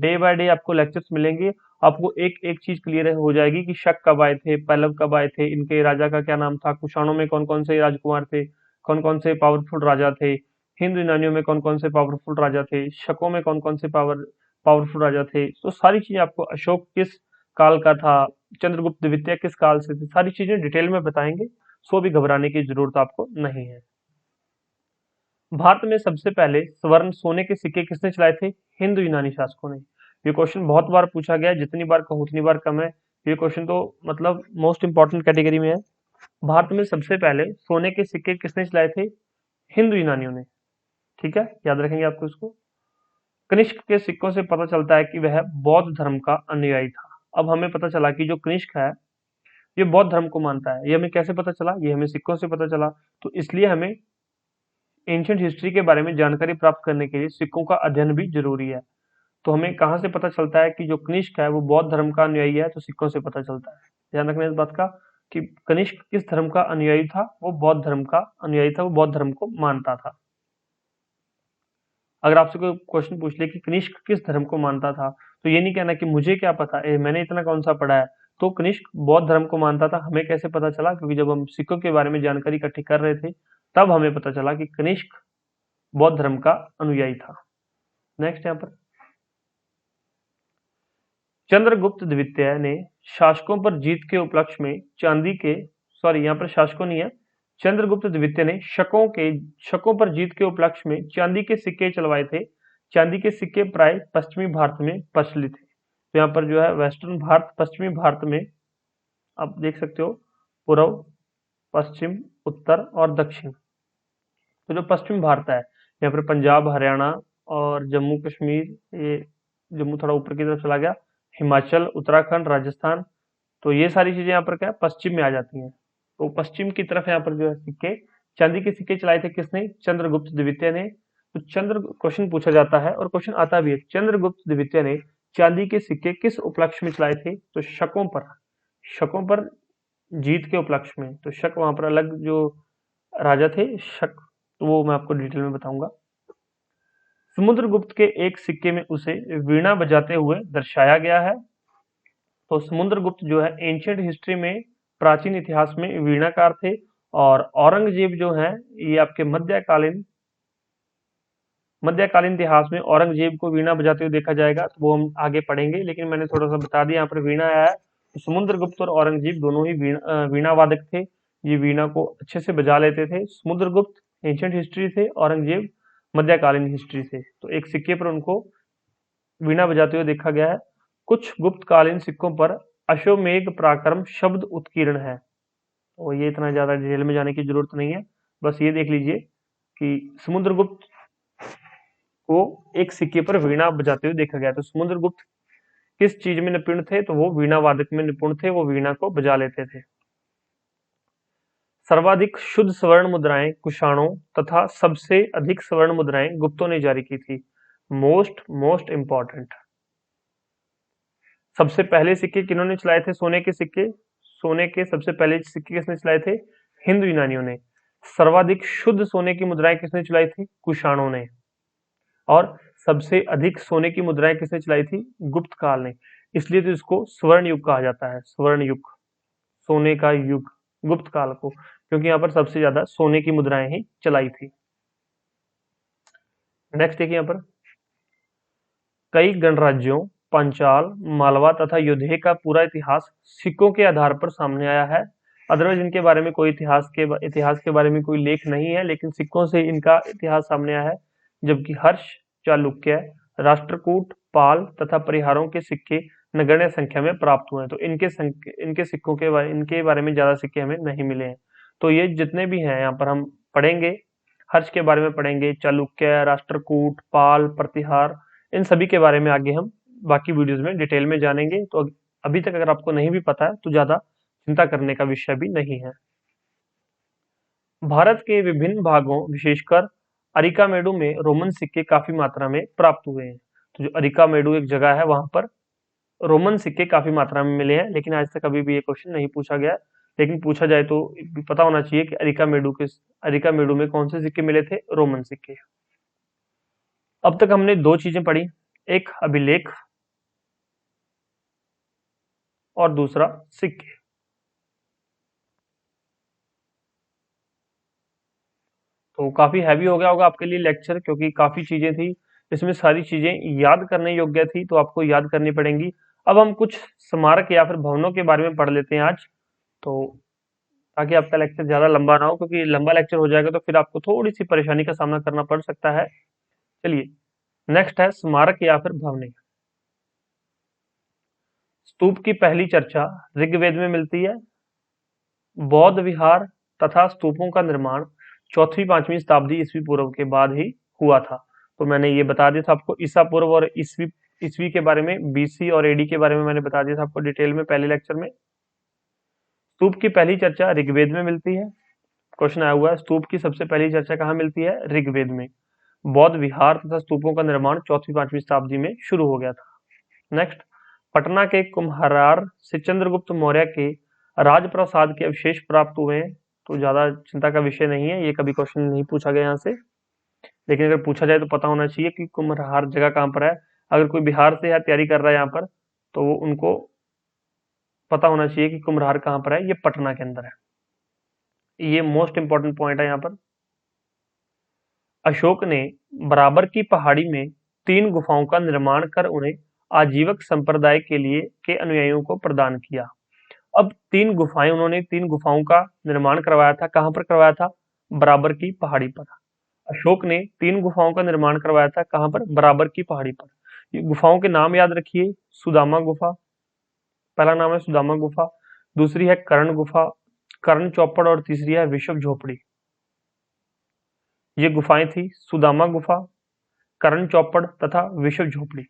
डे बाय डे आपको लेक्चर्स मिलेंगे, आपको एक एक चीज क्लियर हो जाएगी कि शक कब आए थे, पल्लव कब आए थे, इनके राजा का क्या नाम था, कुषाणों में कौन कौन से राजकुमार थे, कौन कौन से पावरफुल राजा थे, हिंदू यूनानियों में कौन कौन से पावरफुल राजा थे, शकों में कौन कौन से पावरफुल राजा थे। तो सारी चीजें आपको, अशोक किस काल का था, चंद्रगुप्त द्वितीय किस काल से थे, सारी चीजें डिटेल में बताएंगे। सो भी घबराने की जरूरत आपको नहीं है। भारत में सबसे पहले स्वर्ण सोने के सिक्के किसने चलाए थे? हिंदू यूनानी शासकों ने। ये क्वेश्चन बहुत बार पूछा गया है, जितनी बार कहूँ उतनी बार कम है। ये क्वेश्चन तो मतलब मोस्ट इंपॉर्टेंट कैटेगरी में है। भारत में सबसे पहले सोने के सिक्के किसने चलाए थे? हिंदू यूनानियों ने। ठीक है, याद रखेंगे आपको इसको। कनिष्क के सिक्कों से पता चलता है कि वह बौद्ध धर्म का अनुयायी था। अब हमें पता चला कि जो कनिष्क है ये बौद्ध धर्म को मानता है। ये हमें कैसे पता चला? ये हमें सिक्कों से पता चला। तो इसलिए हमें एंशियंट हिस्ट्री के बारे में जानकारी प्राप्त करने के लिए सिक्कों का अध्ययन भी जरूरी है। तो हमें कहाँ से पता चलता है कि जो कनिष्क है वो बौद्ध धर्म का अनुयायी है? तो सिक्कों से पता चलता है। ध्यान रखना इस बात का कि कनिष्क किस धर्म का अनुयायी था? वो बौद्ध धर्म का अनुयायी था, वो बौद्ध धर्म को मानता था। अगर आपसे कोई क्वेश्चन पूछ ले कि कनिष्क किस धर्म को मानता था, तो ये नहीं कहना कि मुझे क्या पता, मैंने इतना कौन सा पढ़ा है। तो कनिष्क बौद्ध धर्म को मानता था। हमें कैसे पता चला? क्योंकि जब हम सिक्कों के बारे में जानकारी इकट्ठी कर रहे थे तब हमें पता चला कि कनिष्क बौद्ध धर्म का अनुयायी था। नेक्स्ट यहाँ पर चंद्रगुप्त द्वितीय ने शासकों पर जीत के उपलक्ष्य में चांदी के, सॉरी यहाँ पर शासकों नहीं है, चंद्रगुप्त द्वितीय ने शकों पर जीत के उपलक्ष्य में चांदी के सिक्के चलवाए थे। चांदी के सिक्के प्राय पश्चिमी भारत में प्रचलित थे। तो यहाँ पर जो है वेस्टर्न भारत, पश्चिमी भारत में आप देख सकते हो पूर्व, पश्चिम, उत्तर और दक्षिण। तो जो पश्चिम भारत है यहाँ पर पंजाब, हरियाणा और जम्मू कश्मीर, ये जम्मू थोड़ा ऊपर की तरफ चला गया, हिमाचल, उत्तराखंड, राजस्थान, तो ये सारी चीजें यहाँ पर क्या है, पश्चिम में आ जाती हैं। तो पश्चिम की तरफ यहाँ पर जो है सिक्के, चांदी के सिक्के चलाए थे किसने? चंद्रगुप्त द्वितीय ने। तो क्वेश्चन पूछा जाता है और क्वेश्चन आता भी है, चंद्रगुप्त द्वितीय ने चांदी के सिक्के किस उपलक्ष्य में चलाए थे? तो शकों पर जीत के उपलक्ष्य में। तो शक वहां पर अलग जो राजा थे शक, तो वो मैं आपको डिटेल में बताऊंगा। समुद्रगुप्त के एक सिक्के में उसे वीणा बजाते हुए दर्शाया गया है। तो समुद्रगुप्त जो है एंशियंट हिस्ट्री में, प्राचीन इतिहास में वीणाकार थे। और औरंगजेब जो है ये आपके मध्यकालीन इतिहास में औरंगजेब को वीणा बजाते हुए देखा जाएगा, तो वो हम आगे पढ़ेंगे, लेकिन मैंने थोड़ा सा बता दिया यहाँ पर वीणा आया है। तो समुद्रगुप्त और औरंगजेब दोनों ही वीणा वादक थे। ये वीणा को अच्छे से बजा लेते थे। समुद्रगुप्त एंशियंट हिस्ट्री थे, औरंगजेब मध्यकालीन हिस्ट्री से। तो एक सिक्के पर उनको वीणा बजाते हुए देखा गया है। कुछ गुप्तकालीन सिक्कों पर अश्वमेध पराक्रम शब्द उत्कीर्ण है। और ये इतना ज्यादा डिटेल में जाने की जरूरत नहीं है, बस ये देख लीजिए कि समुद्रगुप्त को एक सिक्के पर वीणा बजाते हुए देखा गया। तो समुद्रगुप्त किस चीज में निपुण थे? तो वो वीणा वादक में निपुण थे, वो वीणा को बजा लेते थे। सर्वाधिक शुद्ध स्वर्ण मुद्राएं कुषाणों तथा सबसे अधिक स्वर्ण मुद्राएं गुप्तों ने जारी की थी। मोस्ट इंपॉर्टेंट, सबसे पहले सिक्के किन्होंने चलाए थे? सोने के सिक्के, सोने के सबसे पहले सिक्के किसने चलाए थे? हिंदू यूनानियों ने। सर्वाधिक शुद्ध सोने की मुद्राएं किसने चलाई थी? कुषाणों ने। और सबसे अधिक सोने की मुद्राएं किसने चलाई थी? गुप्त काल ने। इसलिए तो इसको स्वर्ण युग कहा जाता है, स्वर्ण युग, सोने का युग, गुप्त काल को, क्योंकि यहाँ पर सबसे ज्यादा सोने की मुद्राएं ही चलाई थी। नेक्स्ट देखिए यहाँ पर कई गणराज्यों, पांचाल, मालवा तथा युद्धे का पूरा इतिहास सिक्कों के आधार पर सामने आया है। अदरवाइज इनके बारे में कोई इतिहास के बारे में कोई लेख नहीं है, लेकिन सिक्कों से इनका इतिहास सामने आया है। जबकि हर्ष, चालुक्य, राष्ट्रकूट, पाल तथा परिहारों के सिक्के नगण्य संख्या में प्राप्त हुए हैं। तो इनके बारे में ज्यादा सिक्के हमें नहीं मिले हैं। तो ये जितने भी हैं यहाँ पर हम पढ़ेंगे, हर्ष के बारे में पढ़ेंगे, चालुक्य, राष्ट्रकूट, पाल, प्रतिहार, इन सभी के बारे में आगे हम बाकी वीडियोस में डिटेल में जानेंगे। तो अभी तक अगर आपको नहीं भी पता है तो ज्यादा चिंता करने का विषय भी नहीं है। भारत के विभिन्न भागों, विशेषकर अरिकामेडु में रोमन सिक्के काफी मात्रा में प्राप्त हुए हैं। तो जो अरिकामेडु एक जगह है, वहां पर रोमन सिक्के काफी मात्रा में मिले हैं, लेकिन आज तक अभी भी ये क्वेश्चन नहीं पूछा गया। लेकिन पूछा जाए तो पता होना चाहिए कि अरिकामेडु में कौन से सिक्के मिले थे? रोमन सिक्के। अब तक हमने दो चीजें पढ़ी, एक अभिलेख और दूसरा सिक्के। तो काफी हैवी हो गया होगा आपके लिए लेक्चर, क्योंकि काफी चीजें थी इसमें, सारी चीजें याद करने योग्य थी, तो आपको याद करनी पड़ेंगी। अब हम कुछ स्मारक या फिर भवनों के बारे में पढ़ लेते हैं आज, तो ताकि आपका लेक्चर ज्यादा लंबा ना हो, क्योंकि लंबा लेक्चर हो जाएगा तो फिर आपको थोड़ी सी परेशानी का सामना करना पड़ सकता है। चलिए नेक्स्ट है स्मारक या फिर भवनें। स्तूप की पहली चर्चा ऋग्वेद में मिलती है। बौद्ध विहार तथा स्तूपों का निर्माण 4वीं-5वीं शताब्दी ईस्वी पूर्व के बाद ही हुआ था। तो मैंने ये बता दिया था आपको, ईसा पूर्व और ईस्वी के बारे में, बीसी और एडी के बारे में मैंने बता दिया था आपको डिटेल में पहले लेक्चर में। स्तूप की पहली चर्चा ऋग्वेद में मिलती है। क्वेश्चन आया हुआ है, स्तूप की सबसे पहली चर्चा कहाँ मिलती है? ऋग्वेद में। बौद्ध विहार तथा स्तूपों का निर्माण 4वीं-5वीं शताब्दी में शुरू हो गया था। नेक्स्ट, पटना के कुम्हरार से चंद्रगुप्त मौर्य के राजप्रासाद के अवशेष प्राप्त हुए हैं। तो ज्यादा चिंता का विषय नहीं है, ये कभी क्वेश्चन नहीं पूछा गया यहाँ से, लेकिन अगर पूछा जाए तो पता होना चाहिए कि कुम्हरार जगह कहाँ पर है। अगर कोई बिहार से है तैयारी कर रहा है यहाँ पर, तो वो उनको पता होना चाहिए कि कुम्भरार कहाँ पर है, ये पटना के अंदर है। ये मोस्ट इंपॉर्टेंट पॉइंट है यहाँ पर। अशोक ने बराबर की पहाड़ी में 3 गुफाओं का निर्माण कर उन्हें आजीवक संप्रदाय के अनुयायियों को प्रदान किया। अब 3 गुफाएं, उन्होंने 3 गुफाओं का निर्माण करवाया था। कहाँ पर करवाया था? बराबर की पहाड़ी पर। अशोक ने 3 गुफाओं का निर्माण करवाया था। कहाँ पर? बराबर की पहाड़ी पर। ये गुफाओं के नाम याद रखिए। सुदामा गुफा, पहला नाम है सुदामा गुफा, दूसरी है कर्ण गुफा, कर्ण चौपड़, और तीसरी है विषव झोपड़ी। ये गुफाएं थी सुदामा गुफा, कर्ण चौपड़ तथा विषव झोपड़ी।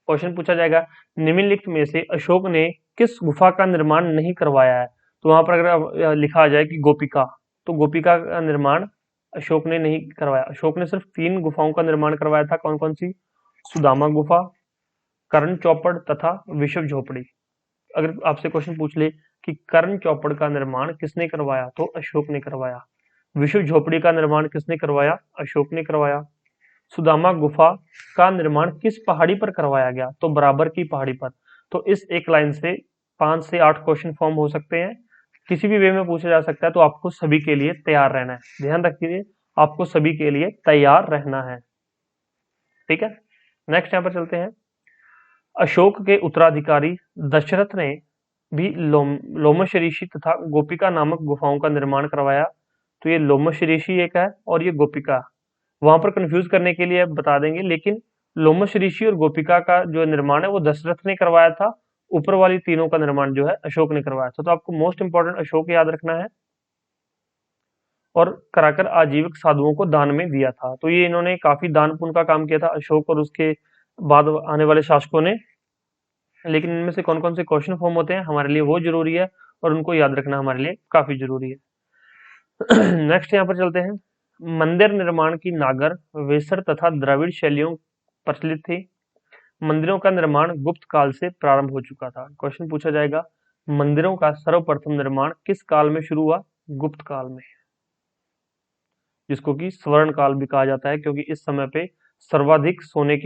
क्वेश्चन पूछा जाएगा, निम्नलिखित में से अशोक ने किस गुफा का निर्माण नहीं करवाया है? तो वहां पर अगर लिखा आ जाए कि गोपिका, तो गोपिका का निर्माण अशोक ने नहीं करवाया। अशोक ने सिर्फ 3 गुफाओं का निर्माण करवाया था। कौन कौन सी? सुदामा गुफा, कर्ण चौपड़ तथा विषव झोपड़ी। अगर आपसे क्वेश्चन पूछ ले कि कर्ण चौपड़ का निर्माण किसने करवाया, तो अशोक ने करवाया। विषव झोपड़ी का निर्माण किसने करवाया? अशोक ने करवाया। सुदामा गुफा का निर्माण किस पहाड़ी पर करवाया गया? तो बराबर की पहाड़ी पर। तो इस एक लाइन से 5 से 8 क्वेश्चन फॉर्म हो सकते हैं, किसी भी वे में पूछा जा सकता है। तो आपको सभी के लिए तैयार रहना है। ध्यान रखिए, आपको सभी के लिए तैयार रहना है। ठीक है, नेक्स्ट यहाँ पर चलते हैं। अशोक के उत्तराधिकारी दशरथ ने भी लोमश तथा गोपिका नामक गुफाओं का निर्माण करवाया। तो ये लोमश ऋषि एक है और ये गोपिका। वहां पर कंफ्यूज करने के लिए बता देंगे, लेकिन लोमश ऋषि और गोपिका का जो निर्माण है वो दशरथ ने करवाया था। ऊपर वाली तीनों का निर्माण जो है अशोक ने करवाया था। तो आपको मोस्ट इंपॉर्टेंट अशोक याद रखना है। और कराकर आजीविक साधुओं को दान में दिया था। तो ये इन्होंने काफी दान पुण्य का काम किया था, अशोक और उसके बाद आने वाले शासकों ने। लेकिन इनमें से कौन कौन से क्वेश्चन फॉर्म होते हैं हमारे लिए वो जरूरी है, और उनको याद रखना हमारे लिए काफी जरूरी है। नेक्स्ट यहाँ पर चलते हैं। मंदिर निर्माण की नागर, वेसर तथा द्रविड़ शैलियों प्रचलित थी। मंदिरों का निर्माण गुप्त काल से प्रारंभ हो चुका था। क्वेश्चन पूछा जाएगा, मंदिरों का सर्वप्रथम निर्माण किस काल में शुरू हुआ? गुप्त काल में, जिसको कि स्वर्ण काल भी कहा जाता है, क्योंकि इस समय पे सर्वाधिक सोने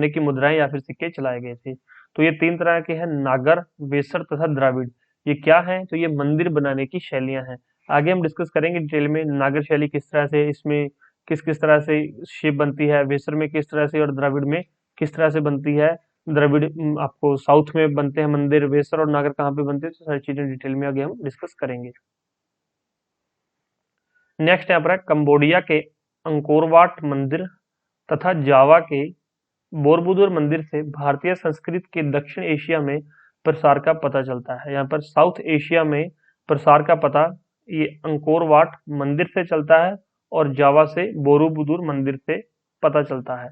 की मुद्राएं या फिर सिक्के चलाए गए थे। तो ये 3 तरह के हैं, नागर, वेसर तथा द्राविड़। ये क्या है? तो ये मंदिर बनाने की शैलियां हैं। आगे हम डिस्कस करेंगे डिटेल में, नागर शैली किस तरह से, इसमें किस किस तरह से शेप बनती है, वेसर में किस तरह से, और द्रविड़ में किस तरह से बनती है। द्रविड़ आपको साउथ में बनते हैं मंदिर, वेसर और नागर कहाँ पे बनते हैं, तो सारी चीजें डिटेल में आगे हम डिस्कस करेंगे। नेक्स्ट यहाँ पर है, कंबोडिया के अंकोरवाट मंदिर तथा जावा के बोरबुदुर मंदिर से भारतीय संस्कृति के दक्षिण एशिया में प्रसार का पता चलता है। यहाँ पर साउथ एशिया में प्रसार का पता ये अंकोरवाट मंदिर से चलता है, और जावा से बोरोबुदुर मंदिर से पता चलता है।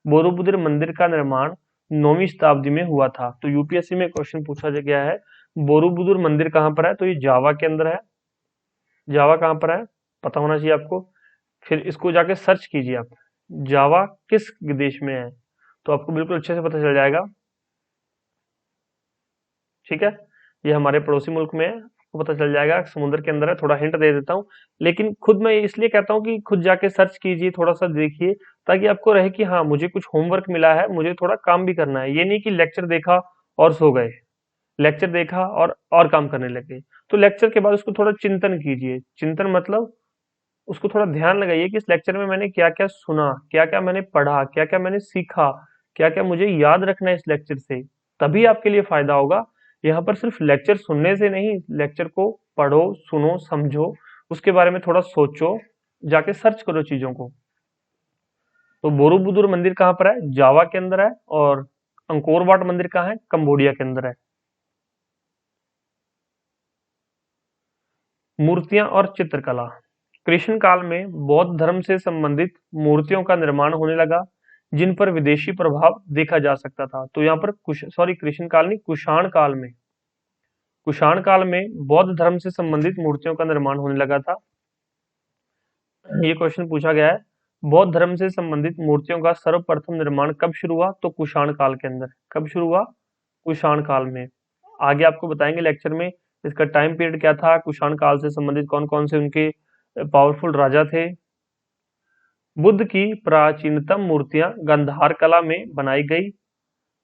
बोरोबुदुर मंदिर का निर्माण 9वीं शताब्दी में हुआ था। तो यूपीएससी में क्वेश्चन पूछा गया है, बोरोबुदुर मंदिर कहाँ पर है? तो ये जावा के अंदर है। जावा कहाँ पर है पता होना चाहिए आपको। फिर इसको जाके सर्च कीजिए आप, जावा किस देश में है, तो आपको बिल्कुल अच्छे से पता चल जाएगा। ठीक है, ये हमारे पड़ोसी मुल्क में है, आपको पता चल जाएगा, समुद्र के अंदर है। थोड़ा हिंट दे देता हूँ, लेकिन खुद मैं इसलिए कहता हूँ कि खुद जाके सर्च कीजिए, थोड़ा सा देखिए, ताकि आपको रहे कि हाँ मुझे कुछ होमवर्क मिला है, मुझे थोड़ा काम भी करना है। ये नहीं कि लेक्चर देखा और सो गए, लेक्चर देखा और काम करने लगे। तो लेक्चर के बाद उसको थोड़ा चिंतन कीजिए। चिंतन मतलब उसको थोड़ा ध्यान लगाइए कि इस लेक्चर में मैंने क्या क्या सुना, क्या क्या मैंने पढ़ा, क्या क्या मैंने सीखा, क्या क्या मुझे याद रखना है इस लेक्चर से, तभी आपके लिए फायदा होगा। यहाँ पर सिर्फ लेक्चर सुनने से नहीं, लेक्चर को पढ़ो, सुनो, समझो, उसके बारे में थोड़ा सोचो, जाके सर्च करो चीजों को। तो बोरोबुदुर मंदिर कहाँ पर है? जावा के अंदर है। और अंकोर वाट मंदिर कहाँ है? कंबोडिया के अंदर है। मूर्तियां और चित्रकला। कृष्ण काल में बौद्ध धर्म से संबंधित मूर्तियों का निर्माण होने लगा, जिन पर विदेशी प्रभाव देखा जा सकता था। तो यहाँ पर कृष्ण काल नहीं, कुषाण काल में बौद्ध धर्म से संबंधित मूर्तियों का निर्माण होने लगा था। ये क्वेश्चन पूछा गया है, बौद्ध धर्म से संबंधित मूर्तियों का सर्वप्रथम निर्माण कब शुरू हुआ? तो कुषाण काल के अंदर। कब शुरू हुआ? कुषाण काल में। आगे आपको बताएंगे लेक्चर में इसका टाइम पीरियड क्या था, कुषाण काल से संबंधित कौन कौन से उनके पावरफुल राजा थे। बुद्ध की प्राचीनतम मूर्तियां गांधार कला में बनाई गई।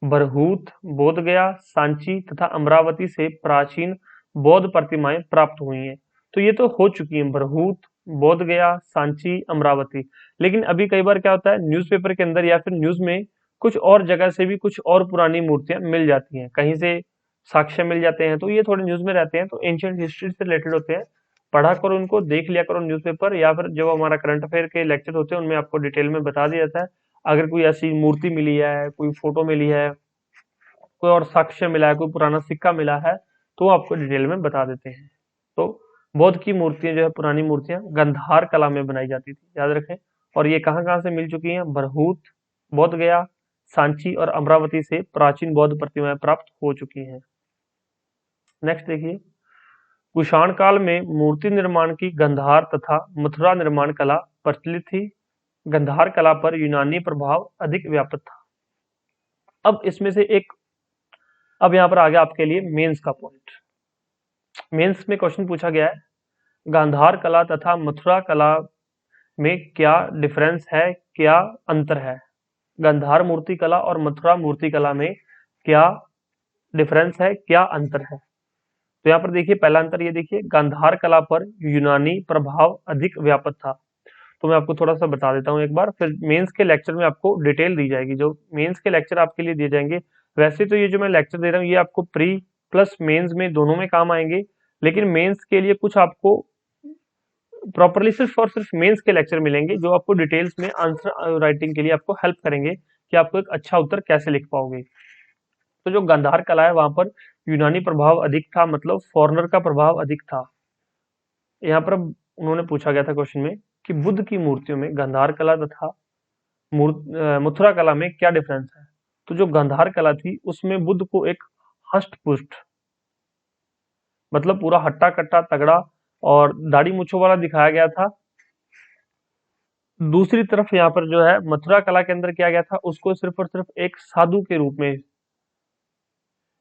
बरहूत, बोधगया, सांची तथा अमरावती से प्राचीन बौद्ध प्रतिमाएं प्राप्त हुई हैं। तो ये तो हो चुकी हैं, बरहूत, बोधगया, सांची, अमरावती। लेकिन अभी कई बार क्या होता है, न्यूज़पेपर के अंदर या फिर न्यूज़ में कुछ और जगह से भी कुछ और पुरानी मूर्तियां मिल जाती हैं, कहीं से साक्ष्य मिल जाते हैं, तो ये थोड़े न्यूज़ में रहते हैं, तो एंशियंट हिस्ट्री से रिलेटेड होते हैं। पढ़ा करो उनको, देख लिया करो न्यूज़पेपर, या फिर जो हमारा करंट अफेयर के लेक्चर होते हैं उनमें आपको डिटेल में बता दिया जाता है। अगर कोई ऐसी मूर्ति मिली है, कोई फोटो मिली है, कोई और साक्ष्य मिला है, कोई पुराना सिक्का मिला है, तो वो आपको डिटेल में बता देते हैं। तो बौद्ध की मूर्तियां जो है, पुरानी मूर्तियां गंधार कला में बनाई जाती थी, याद रखें। और ये कहाँ कहाँ से मिल चुकी हैं, बरहूत, बोध गया, सांची और अमरावती से प्राचीन बौद्ध प्रतिमाएं प्राप्त हो चुकी हैं। नेक्स्ट देखिए, कुषाण काल में मूर्ति निर्माण की गंधार तथा मथुरा निर्माण कला प्रचलित थी। गंधार कला पर यूनानी प्रभाव अधिक व्यापक था। अब इसमें से एक, अब यहाँ पर आ गया आपके लिए मेंस का पॉइंट। मेंस में क्वेश्चन पूछा गया है, गांधार कला तथा मथुरा कला में क्या डिफरेंस है, क्या अंतर है। गांधार मूर्ति कला और मथुरा मूर्ति कला में क्या डिफरेंस है, क्या अंतर है। तो यहाँ पर देखिए, पहला अंतर ये देखिए, गांधार कला पर यूनानी प्रभाव अधिक व्यापक था। तो मैं आपको थोड़ा सा बता देता हूँ एक बार, फिर मेंस के लेक्चर में आपको डिटेल दी जाएगी। जो मेंस के लेक्चर आपके लिए दिए जाएंगे, वैसे तो ये जो मैं लेक्चर दे रहा हूँ ये आपको प्री प्लस मेंस में दोनों में काम आएंगे, लेकिन मेंस के लिए कुछ आपको प्रॉपरली सिर्फ और सिर्फ मेंस के लेक्चर मिलेंगे, जो आपको डिटेल्स में आंसर राइटिंग के लिए आपको हेल्प करेंगे कि आपको एक अच्छा उत्तर कैसे लिख पाओगे। तो जो गांधार कला है वहां पर यूनानी प्रभाव अधिक था, मतलब फॉरेनर का प्रभाव अधिक था। यहाँ पर उन्होंने पूछा गया था क्वेश्चन में कि बुद्ध की मूर्तियों में गांधार कला तथा मथुरा कला में क्या डिफरेंस है। तो जो गांधार कला थी उसमें बुद्ध को एक हष्ट पुष्ट, मतलब पूरा हट्टा कट्टा तगड़ा और दाढ़ी मूछों वाला दिखाया गया था। दूसरी तरफ यहाँ पर जो है मथुरा कला के अंदर किया गया था, उसको सिर्फ और सिर्फ एक साधु के रूप में,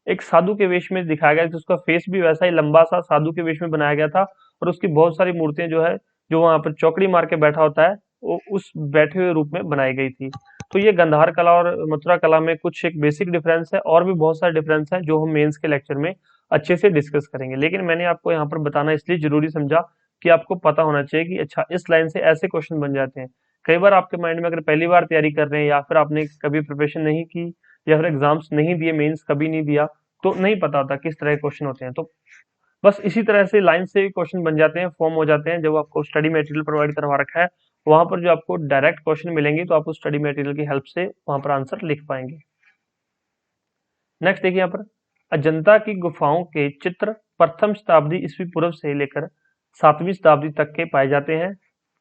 एक साधु के वेश में दिखाया गया, जिसका फेस भी वैसा ही लंबा सा साधु के वेश में बनाया गया था। और उसकी बहुत सारी मूर्तियां जो है, जो वहां पर चौकड़ी मार के बैठा होता है, वो उस बैठे हुए रूप में बनाई गई थी। तो ये गंधार कला और मथुरा कला में कुछ एक बेसिक डिफरेंस है, और भी बहुत सारे डिफरेंस है जो हम मेंस के लेक्चर में अच्छे से डिस्कस करेंगे। लेकिन मैंने आपको यहाँ पर बताना इसलिए जरूरी समझा कि आपको पता होना चाहिए कि अच्छा इस लाइन से ऐसे क्वेश्चन बन जाते हैं। कई बार आपके माइंड में अगर पहली बार तैयारी कर रहे हैं, या फिर आपने कभी प्रिपरेशन नहीं की, या फिर एग्जाम्स नहीं दिए, मेंस कभी नहीं दिया, तो नहीं पता होता किस तरह के क्वेश्चन होते हैं। तो बस इसी तरह से लाइन से क्वेश्चन बन जाते हैं, फॉर्म हो जाते हैं। जब आपको स्टडी मटेरियल प्रोवाइड करवा रखा है, वहां पर जो आपको डायरेक्ट क्वेश्चन मिलेंगे, तो आप उस स्टडी मटेरियल की हेल्प से वहां पर आंसर लिख पाएंगे। नेक्स्ट देखिए, यहाँ पर अजंता की गुफाओं के चित्र प्रथम शताब्दी ईस्वी पूर्व से लेकर 7वीं शताब्दी तक के पाए जाते हैं।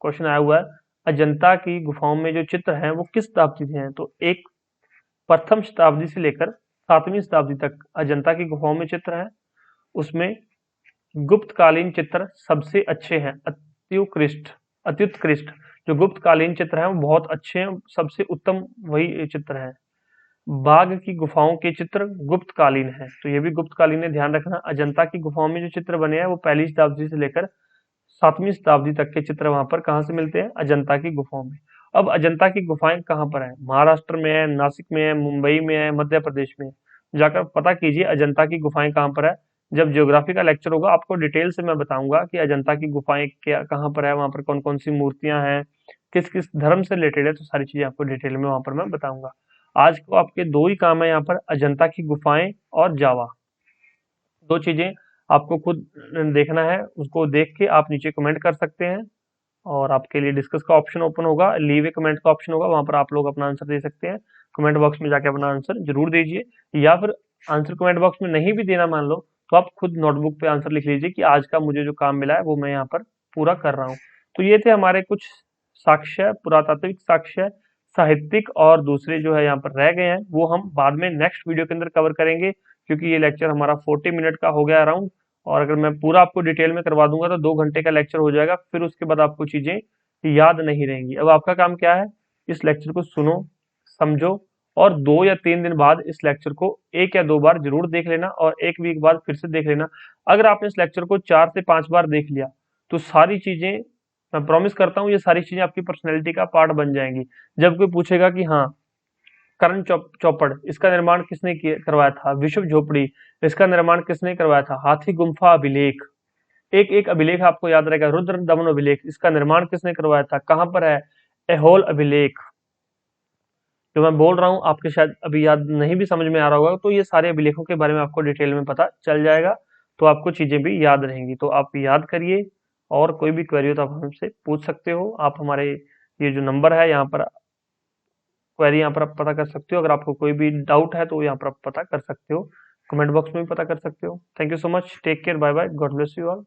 क्वेश्चन आया हुआ है, अजंता की गुफाओं में जो चित्र हैं वो किस शताब्दी से हैं। तो एक प्रथम शताब्दी से लेकर 7वीं शताब्दी तक अजंता की गुफाओं में चित्र है। उसमें गुप्तकालीन चित्र सबसे अच्छे हैं, अत्युत्कृष्ट जो गुप्तकालीन चित्र हैं वो बहुत अच्छे हैं, सबसे उत्तम वही चित्र हैं। बाघ की गुफाओं के चित्र गुप्तकालीन है, तो ये भी गुप्तकालीन है, ध्यान रखना। अजंता की गुफाओं में जो चित्र बने हैं वो पहली शताब्दी से लेकर 7वीं शताब्दी तक के चित्र वहां पर कहाँ से मिलते हैं, अजंता की गुफाओं में। अब अजंता की गुफाएं कहाँ पर है, महाराष्ट्र में है, नासिक में है, मुंबई में है, मध्य प्रदेश में है। जाकर पता कीजिए अजंता की गुफाएं कहाँ पर है। जब ज्योग्राफी का लेक्चर होगा आपको डिटेल से मैं बताऊंगा कि अजंता की गुफाएं क्या कहाँ पर है, वहां पर कौन कौन सी मूर्तियां हैं, किस किस धर्म से रिलेटेड है, तो सारी चीजें आपको डिटेल में वहां पर मैं बताऊंगा। आज को आपके दो ही काम है यहाँ पर, अजंता की गुफाएं और जावा। दो चीजें आपको खुद देखना है, उसको देख के आप नीचे कमेंट कर सकते हैं, और आपके लिए डिस्कस का ऑप्शन ओपन होगा, लीव ए कमेंट का ऑप्शन होगा, वहां पर आप लोग अपना आंसर दे सकते हैं। कमेंट बॉक्स में जाके अपना आंसर जरूर दीजिए, या फिर आंसर कमेंट बॉक्स में नहीं भी देना मान लो, तो आप खुद नोटबुक पे आंसर लिख लीजिए कि आज का मुझे जो काम मिला है वो मैं यहाँ पर पूरा कर रहा हूँ। तो ये थे हमारे कुछ साक्ष्य, पुरातात्विक साक्ष्य, साहित्यिक, और दूसरे जो है यहाँ पर रह गए हैं, वो हम बाद में नेक्स्ट वीडियो के अंदर कवर करेंगे, क्योंकि ये लेक्चर हमारा 40 मिनट का हो गया अराउंड। और अगर मैं पूरा आपको डिटेल में करवा दूंगा तो 2 घंटे का लेक्चर हो जाएगा, फिर उसके बाद आपको चीजें याद नहीं रहेंगी। अब आपका काम क्या है, इस लेक्चर को सुनो, समझो, और 2 या 3 दिन बाद इस लेक्चर को 1 या 2 बार जरूर देख लेना, और एक वीक बाद फिर से देख लेना। अगर आपने इस लेक्चर को 4 से 5 बार देख लिया, तो सारी चीजें, मैं प्रॉमिस करता हूँ, ये सारी चीजें आपकी पर्सनैलिटी का पार्ट बन जाएंगी। जब कोई पूछेगा कि हाँ करण चौपड़, इसका निर्माण किसने करवाया था? विश्व झोपड़ी, इसका निर्माण किसने करवाया था? हाथी गुम्फा अभिलेख, एक एक अभिलेख आपको याद रहेगा। रुद्र दमन अभिलेख, इसका निर्माण किसने करवाया था? कहाँ पर है? एहोल अभिलेख। जो मैं बोल रहा हूँ आपके शायद अभी याद नहीं भी समझ में आ रहा होगा, तो ये सारे अभिलेखों के बारे में आपको डिटेल में पता चल जाएगा, तो आपको चीजें भी याद रहेंगी। तो आप याद करिए, और कोई भी क्वेरी हो तो आप हमसे पूछ सकते हो। आप हमारे ये जो नंबर है यहाँ पर, क्वेरी यहाँ पर आप पता कर सकते हो। अगर आपको कोई भी डाउट है तो यहाँ पर आप पता कर सकते हो, कमेंट बॉक्स में भी पता कर सकते हो। Thank you so much, take care, bye bye, God bless you all.